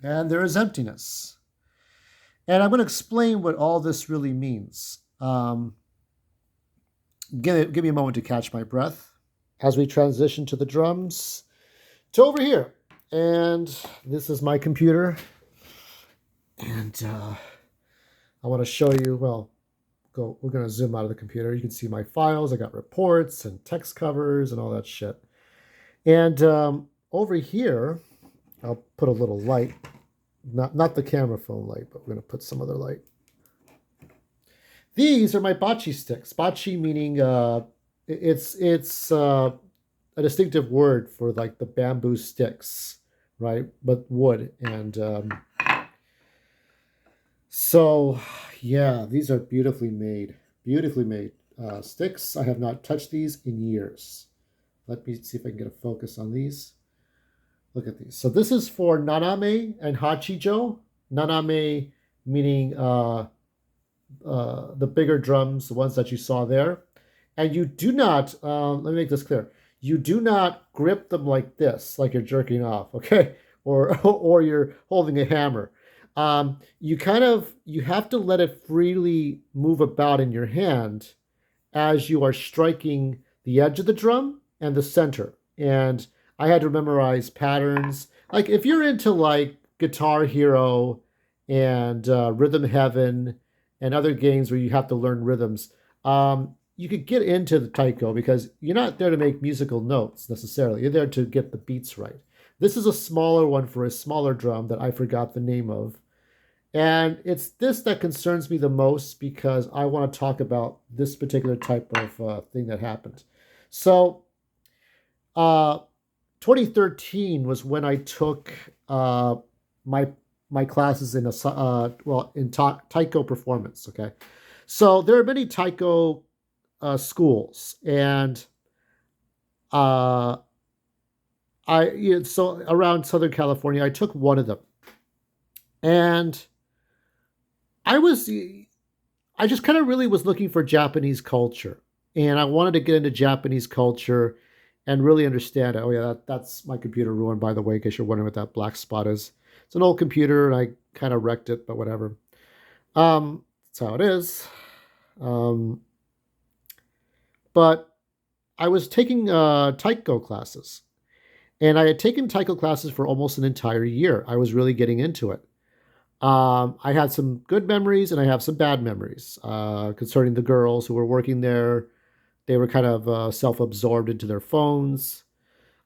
and there is emptiness. And I'm going to explain what all this really means. Give me a moment to catch my breath as we transition to the drums to over here. And this is my computer. And I want to show you, we're going to zoom out of the computer. You can see my files. I got reports and text covers and all that shit. And over here, I'll put a little light, not the camera phone light, but we're going to put some other light. These are my bocce sticks. Bocce meaning it's a distinctive word for like the bamboo sticks, right? But wood. And so, yeah, these are beautifully made sticks. I have not touched these in years. Let me see if I can get a focus on these. Look at these. So this is for naname and hachijo. Naname meaning the bigger drums, the ones that you saw there. And you do not, let me make this clear. You do not grip them like this, like you're jerking off, okay? Or you're holding a hammer. You have to let it freely move about in your hand as you are striking the edge of the drum and the center. And I had to memorize patterns. Like if you're into like Guitar Hero and Rhythm Heaven and other games where you have to learn rhythms, you could get into the taiko because you're not there to make musical notes necessarily. You're there to get the beats right. This is a smaller one for a smaller drum that I forgot the name of. And it's this that concerns me the most because I want to talk about this particular type of thing that happened. So, 2013 was when I took my classes in taiko performance. Okay, so there are many taiko schools, and so around Southern California, I took one of them, and I just kind of really was looking for Japanese culture, and I wanted to get into Japanese culture and really understand it. Oh yeah, that's my computer ruined, by the way, in case you're wondering what that black spot is. It's an old computer, and I kind of wrecked it, but whatever. That's how it is. But I was taking taiko classes, and I had taken taiko classes for almost an entire year. I was really getting into it. I had some good memories and I have some bad memories concerning the girls who were working there. They were kind of self-absorbed into their phones.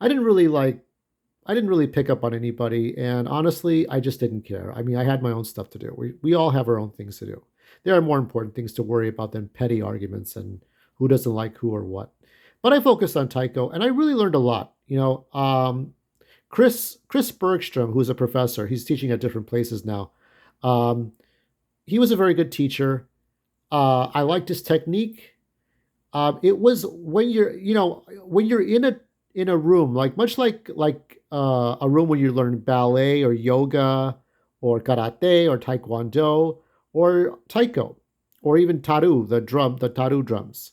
I didn't really pick up on anybody, and honestly, I just didn't care. I mean, I had my own stuff to do. We all have our own things to do. There are more important things to worry about than petty arguments and who doesn't like who or what. But I focused on taiko, and I really learned a lot. Chris Bergstrom, who's a professor, he's teaching at different places now. He was a very good teacher. I liked his technique. It was when you're in a room, like much like a room where you learn ballet or yoga or karate or taekwondo or taiko or even the taru drums.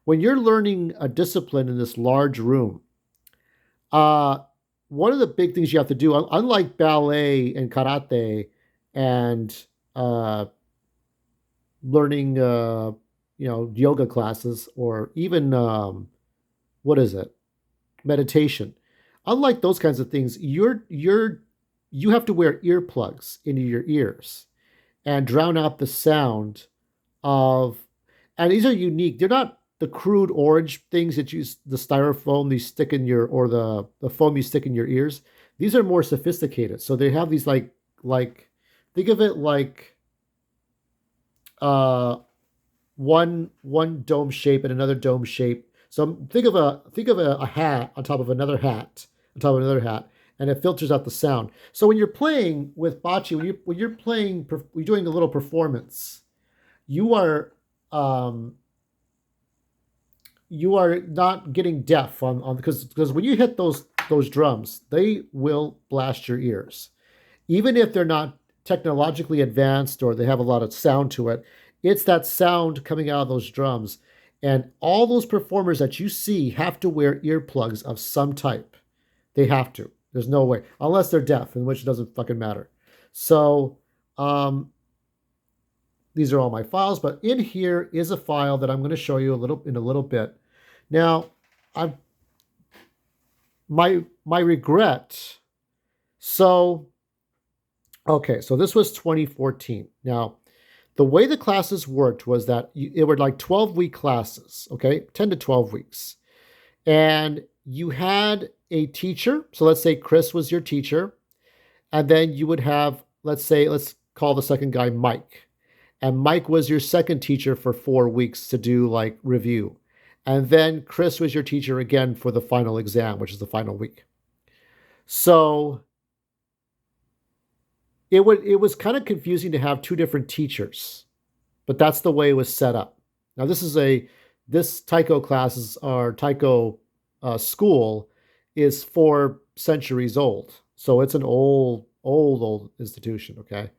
When you're learning a discipline in this large room, one of the big things you have to do, unlike ballet and karate and learning, yoga classes or even meditation. Unlike those kinds of things, you have to wear earplugs into your ears and drown out the sound of. And these are unique. They're not the crude orange things that the styrofoam you stick in your or the foam you stick in your ears. These are more sophisticated. So they have these like think of it like one dome shape and another dome shape. So think of a hat on top of another hat on top of another hat, and it filters out the sound. So when you're playing with bocce, when you're doing a little performance, you are not getting deaf on because when you hit those drums, they will blast your ears, even if they're not technologically advanced or they have a lot of sound to it. It's that sound coming out of those drums. And all those performers that you see have to wear earplugs of some type. They have to. There's no way. Unless they're deaf, in which it doesn't fucking matter. So these are all my files, but in here is a file that I'm going to show you in a little bit. Now, I my regret. So okay, so this was 2014. Now, the way the classes worked was that it were like 12-week classes, okay? 10 to 12 weeks. And you had a teacher. So let's say Chris was your teacher. And then you would have, let's call the second guy Mike. And Mike was your second teacher for 4 weeks to do like review. And then Chris was your teacher again for the final exam, which is the final week. So it was kind of confusing to have two different teachers, but that's the way it was set up. Now this Taiko classes or Taiko school is 4 centuries old, so it's an old institution. Okay,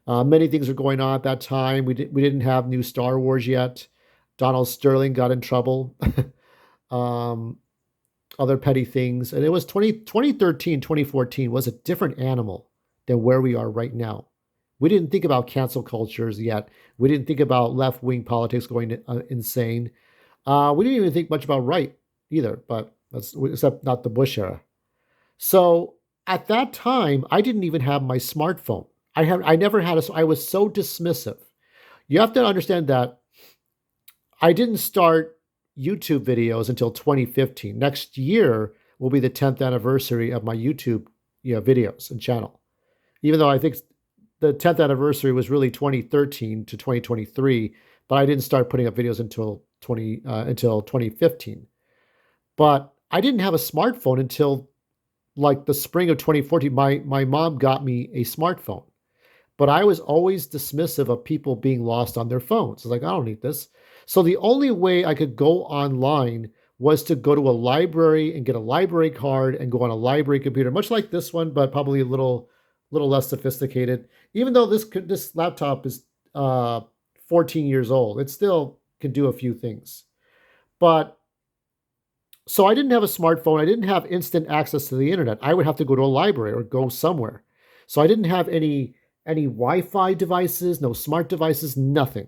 many things are going on at that time. We didn't have new Star Wars yet. Donald Sterling got in trouble. um, Other petty things, and it was 2013, 2014 was a different animal than where we are right now. We didn't think about cancel cultures yet. We didn't think about left-wing politics going insane. We didn't even think much about right either, but except not the Bush era. So at that time, I didn't even have my smartphone. I never had a. I was so dismissive. You have to understand that I didn't start YouTube videos until 2015. Next year will be the 10th anniversary of my YouTube videos and channel. Even though I think the 10th anniversary was really 2013 to 2023, but I didn't start putting up videos until 2015. But I didn't have a smartphone until like the spring of 2014. My mom got me a smartphone, but I was always dismissive of people being lost on their phones. I was like, I don't need this. So the only way I could go online was to go to a library and get a library card and go on a library computer, much like this one, but probably a little less sophisticated. Even though this laptop is 14 years old, it still can do a few things. But so I didn't have a smartphone. I didn't have instant access to the internet. I would have to go to a library or go somewhere. So I didn't have any Wi-Fi devices, no smart devices, nothing.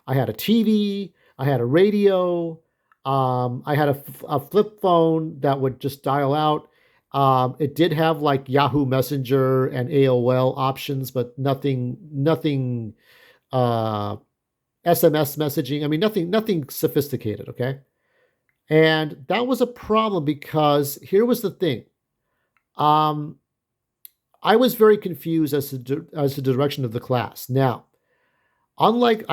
I had a TV, I had a radio, I had a flip phone that would just dial out. It did have like Yahoo Messenger and AOL options, but nothing SMS messaging. I mean, nothing sophisticated. Okay, and that was a problem because here was the thing. Um, I was very confused as to the direction of the class. Now, unlike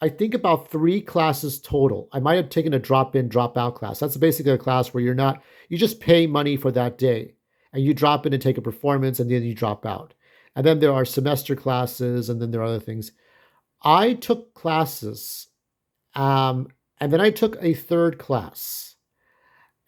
I think about 3 classes total. I might have taken a drop-in, drop-out class. That's basically a class where you just pay money for that day, and you drop in and take a performance, and then you drop out. And then there are semester classes, and then there are other things. I took classes, and then I took a third class,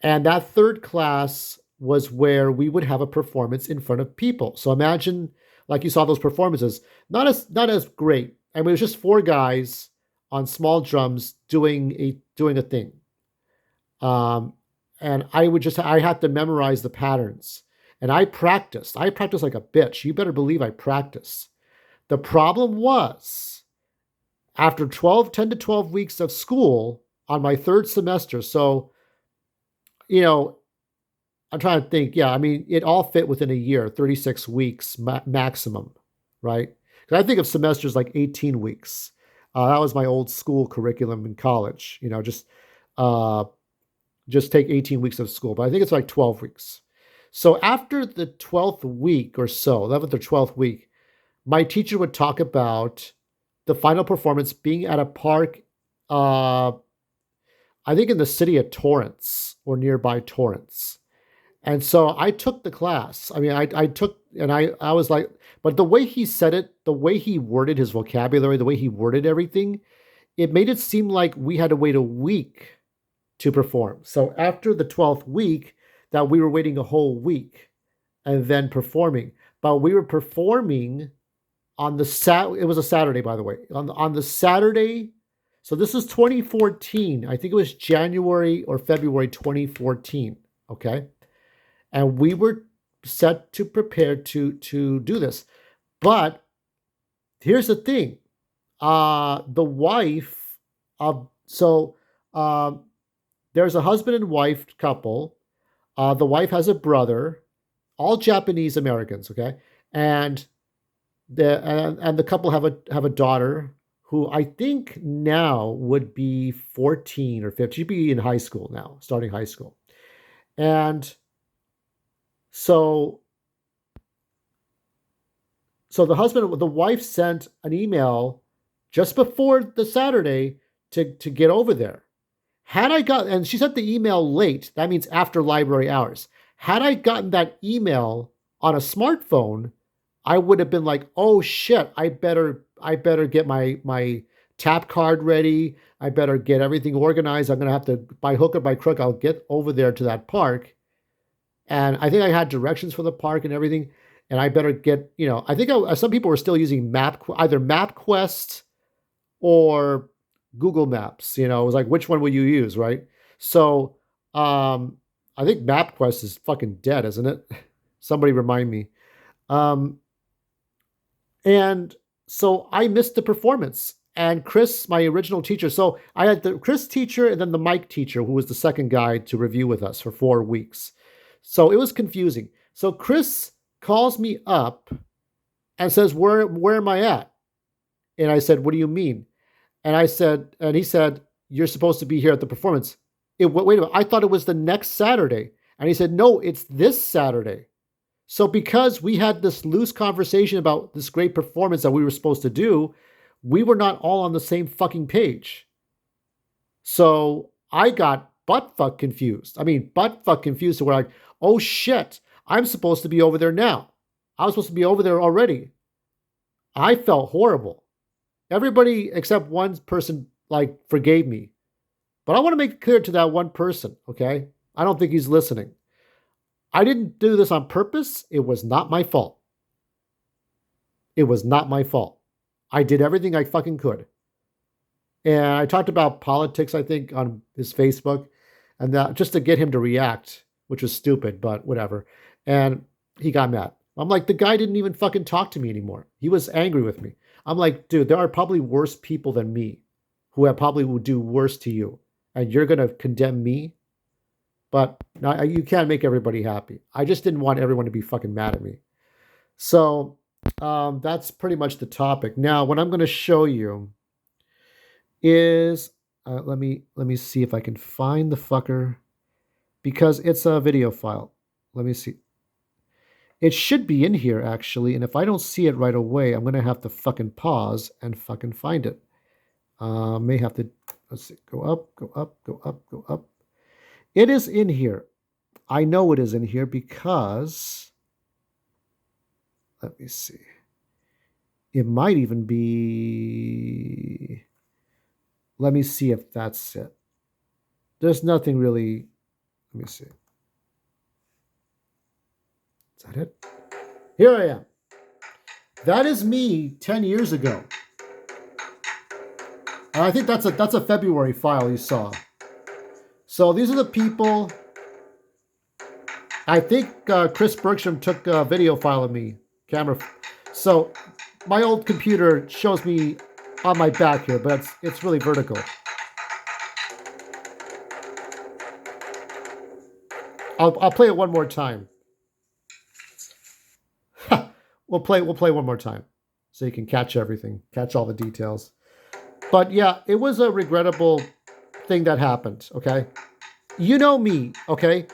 and that third class was where we would have a performance in front of people. So imagine, like you saw those performances, not as great. I mean, it was just 4 guys on small drums doing a thing. And I had to memorize the patterns. And I practiced. I practiced like a bitch. You better believe I practiced. The problem was after 10 to 12 weeks of school on my third semester. So, I'm trying to think. Yeah, I mean, it all fit within a year, 36 weeks maximum, right? Because I think of semesters like 18 weeks. That was my old school curriculum in college. Just take 18 weeks of school, but I think it's like 12 weeks. So after the 12th week or so, 11th or 12th week, my teacher would talk about the final performance being at a park, I think in the city of Torrance or nearby Torrance. And so I took the class. I mean, I took, and I was like, but the way he said it, the way he worded his vocabulary, the way he worded everything, it made it seem like we had to wait a week to perform. So after the 12th week, that we were waiting a whole week and then performing. But we were performing on it was a Saturday, by the way. On the Saturday, so this is 2014. I think it was January or February 2014. Okay. And we were set to prepare to do this. But here's the thing. The wife of so there's a husband and wife couple. The wife has a brother, all Japanese Americans, okay? And the couple have a daughter who I think now would be 14 or 15. She'd be in high school now, starting high school. And so the wife sent an email just before the Saturday to get over there. And she sent the email late, that means after library hours. Had I gotten that email on a smartphone, I would have been like, oh shit, I better get my tap card ready. I better get everything organized. I'm gonna have to, by hook or by crook, I'll get over there to that park. And I think I had directions for the park and everything. And I better get, I think some people were still using either MapQuest or Google Maps. It was like, which one will you use, right? So I think MapQuest is fucking dead, isn't it? Somebody remind me. And so I missed the performance. And Chris, my original teacher, so I had the Chris teacher and then the Mike teacher, who was the second guy to review with us for 4 weeks. So it was confusing. So Chris calls me up and says, where am I at? And I said, what do you mean? And he said, you're supposed to be here at the performance. Wait a minute, I thought it was the next Saturday. And he said, no, it's this Saturday. So because we had this loose conversation about this great performance that we were supposed to do, we were not all on the same fucking page. So I got butt-fuck confused. So we're like, oh shit, I'm supposed to be over there now. I was supposed to be over there already. I felt horrible. Everybody except one person forgave me. But I want to make it clear to that one person, okay? I don't think he's listening. I didn't do this on purpose. It was not my fault. It was not my fault. I did everything I fucking could. And I talked about politics, I think, on his Facebook, and that just to get him to react, which was stupid, but whatever. And he got mad. I'm like, the guy didn't even fucking talk to me anymore. He was angry with me. I'm like, dude, there are probably worse people than me who probably will do worse to you. And you're going to condemn me? But you can't make everybody happy. I just didn't want everyone to be fucking mad at me. So that's pretty much the topic. Now, what I'm going to show you is, let me see if I can find the fucker, because it's a video file. Let me see. It should be in here, actually, and if I don't see it right away, I'm going to have to fucking pause and fucking find it. May have to, let's see, go up, go up, go up, go up. It is in here. I know it is in here because, let me see. It might even be, let me see if that's it. There's nothing really, let me see. Is that it? Here I am. That is me 10 years ago. And I think that's a February file you saw. So these are the people. I think Chris Bergstrom took a video file of me, camera. So my old computer shows me on my back here, but it's really vertical. I'll play it one more time. We'll play one more time, so you can catch everything, catch all the details. But yeah, it was a regrettable thing that happened. Okay, you know me. Okay,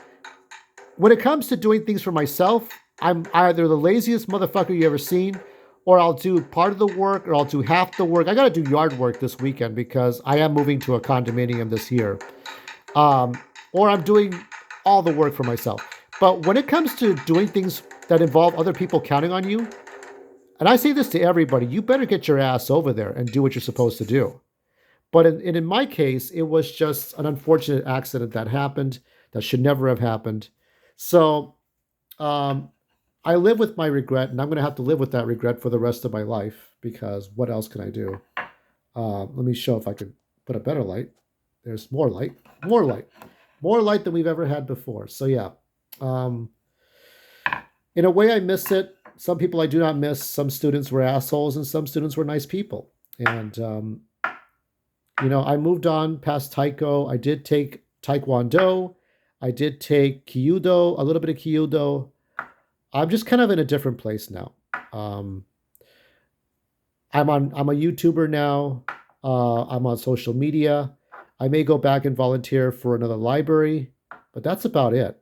when it comes to doing things for myself, I'm either the laziest motherfucker you ever seen, or I'll do part of the work, or I'll do half the work. I got to do yard work this weekend because I am moving to a condominium this year, or I'm doing all the work for myself. But when it comes to doing things that involve other people counting on you, and I say this to everybody, you better get your ass over there and do what you're supposed to do. But in my case, it was just an unfortunate accident that happened that should never have happened. So I live with my regret, and I'm going to have to live with that regret for the rest of my life, because what else can I do? Let me show if I could put a better light. There's more light than we've ever had before. So yeah, in a way I miss it. some people I do not miss. Some students were assholes, and some students were nice people. And I moved on past Taiko. I did take Taekwondo. I did take Kyudo, a little bit of Kyudo. I'm just kind of in a different place now. Um, I'm a YouTuber now. I'm on social media. I may go back and volunteer for another library, but that's about it.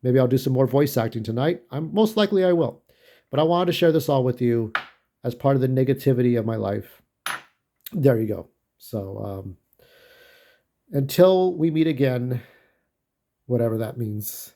Maybe I'll do some more voice acting tonight. I'm most likely I will. But I wanted to share this all with you as part of the negativity of my life. There you go. So until we meet again, whatever that means.